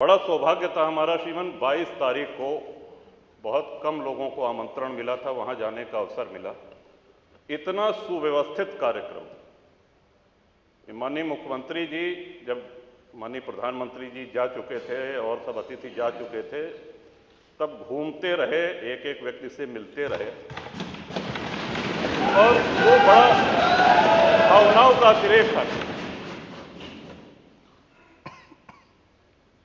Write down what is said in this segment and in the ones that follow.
बड़ा सौभाग्य था हमारा श्रीमान। 22 तारीख को बहुत कम लोगों को आमंत्रण मिला था, वहां जाने का अवसर मिला। इतना सुव्यवस्थित कार्यक्रम। माननीय मुख्यमंत्री जी जब माननीय प्रधानमंत्री जी जा चुके थे और सब अतिथि जा चुके थे, तब घूमते रहे, एक एक व्यक्ति से मिलते रहे और वो बड़ा भावनाओं का अतिरेक था।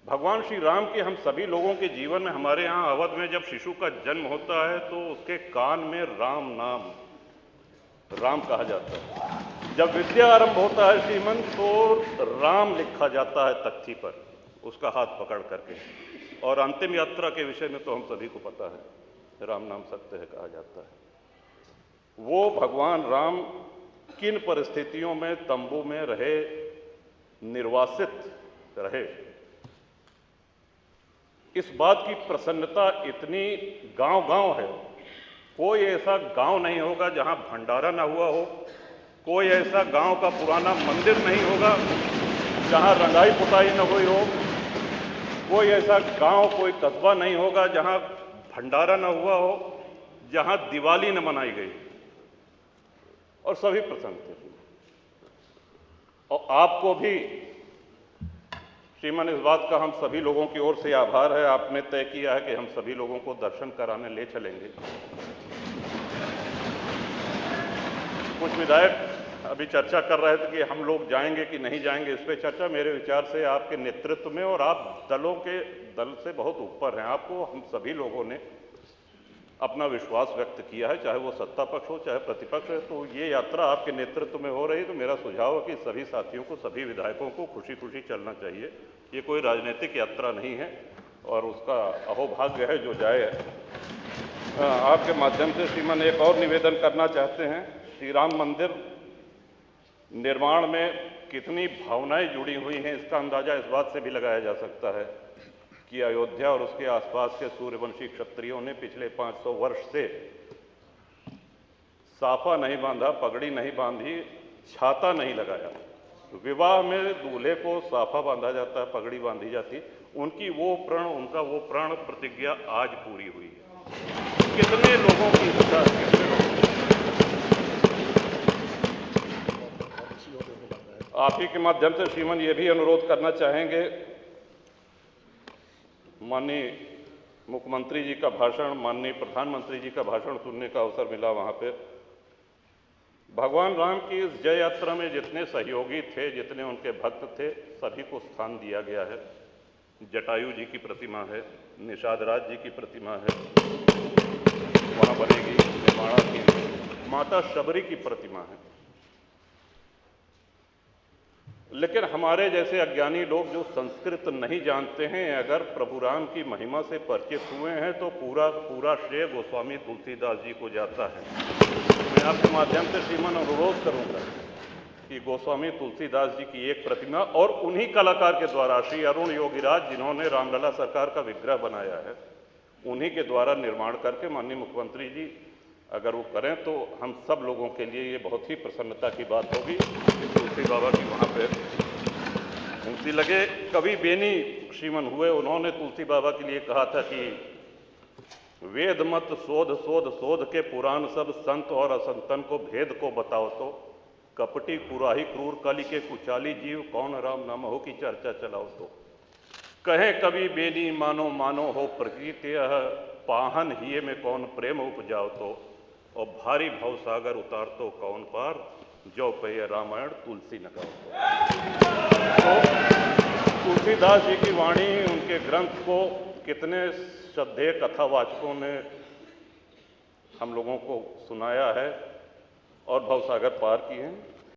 भगवान श्री राम के हम सभी लोगों के जीवन में, हमारे यहाँ अवध में जब शिशु का जन्म होता है तो उसके कान में राम नाम, राम कहा जाता है। जब विद्या आरंभ होता है श्रीमन, तो राम लिखा जाता है तख्ती पर, उसका हाथ पकड़ करके। और अंतिम यात्रा के विषय में तो हम सभी को पता है, राम नाम सत्य है कहा जाता है। वो भगवान राम किन परिस्थितियों में तंबू में रहे, निर्वासित रहे, इस बात की प्रसन्नता इतनी गांव-गांव है। कोई ऐसा गांव नहीं होगा जहां भंडारा ना हुआ हो, कोई ऐसा गांव का पुराना मंदिर नहीं होगा जहां रंगाई पुताई न हुई हो, कोई ऐसा गांव, कोई कस्बा नहीं होगा जहां भंडारा न हुआ हो, जहां दिवाली न मनाई गई। और सभी प्रसन्न थे। और आपको भी श्रीमान, इस बात का हम सभी लोगों की ओर से आभार है। आपने तय किया है कि हम सभी लोगों को दर्शन कराने ले चलेंगे। कुछ विधायक अभी चर्चा कर रहे थे कि हम लोग जाएंगे कि नहीं जाएंगे। इस पे चर्चा मेरे विचार से आपके नेतृत्व में, और आप दल से बहुत ऊपर हैं, आपको हम सभी लोगों ने अपना विश्वास व्यक्त किया है, चाहे वो सत्ता पक्ष हो चाहे प्रतिपक्ष है। तो ये यात्रा आपके नेतृत्व में हो रही, तो मेरा सुझाव है कि सभी साथियों को, सभी विधायकों को खुशी खुशी चलना चाहिए। ये कोई राजनीतिक यात्रा नहीं है और उसका अहोभाग्य है जो जाए। आपके माध्यम से श्रीमान एक और निवेदन करना चाहते हैं। श्री राम मंदिर निर्माण में कितनी भावनाएं जुड़ी हुई हैं, इसका अंदाजा इस बात से भी लगाया जा सकता है कि अयोध्या और उसके आसपास के सूर्यवंशी क्षत्रियों ने पिछले 500 वर्ष से साफा नहीं बांधा, पगड़ी नहीं बांधी, छाता नहीं लगाया। विवाह में दूल्हे को साफा बांधा जाता है, पगड़ी बांधी जाती। उनका वो प्रण प्रतिज्ञा आज पूरी हुई है। कितने लोगों की इच्छा, आप ही के माध्यम से श्रीमान ये भी अनुरोध करना चाहेंगे। माननीय मुख्यमंत्री जी का भाषण, माननीय प्रधानमंत्री जी का भाषण सुनने का अवसर मिला। वहां पे भगवान राम की इस जय यात्रा में जितने सहयोगी थे, जितने उनके भक्त थे, सभी को स्थान दिया गया है। जटायु जी की प्रतिमा है, निषाद राज जी की प्रतिमा है, वहां बनेगी निर्माणा की, माता शबरी की प्रतिमा है। लेकिन हमारे जैसे अज्ञानी लोग जो संस्कृत नहीं जानते हैं, अगर प्रभु राम की महिमा से परिचित हुए हैं तो पूरा श्रेय गोस्वामी तुलसीदास जी को जाता है। मैं आपके माध्यम से श्रीमान अनुरोध करूंगा कि गोस्वामी तुलसीदास जी की एक प्रतिमा, और उन्हीं कलाकार के द्वारा, श्री अरुण योगीराज जिन्होंने रामलला सरकार का विग्रह बनाया है, उन्हीं के द्वारा निर्माण करके माननीय मुख्यमंत्री जी अगर वो करें तो हम सब लोगों के लिए ये बहुत ही प्रसन्नता की बात होगी कि तुलसी बाबा की वहाँ पे मूर्ति लगे। कवि बेनी श्रीमन हुए, उन्होंने तुलसी बाबा के लिए कहा था कि वेद मत शोध शोध शोध के पुराण सब, संत और असंतन को भेद को बताओ तो, कपटी कुराही क्रूर कली के कुचाली जीव, कौन राम नाम हो की चर्चा चलाओ तो। कहे कवि बेनी मानो मानो हो प्रकृति, पाहन हिये में कौन प्रेम उपजाओ तो, और भारी भव सागर उतार तो कौन पार, जो पे रामायण तुलसी न गाओ। तो तुलसीदास जी की वाणी, उनके ग्रंथ को कितने श्रद्धेय कथावाचकों ने हम लोगों को सुनाया है और भवसागर पार किए हैं।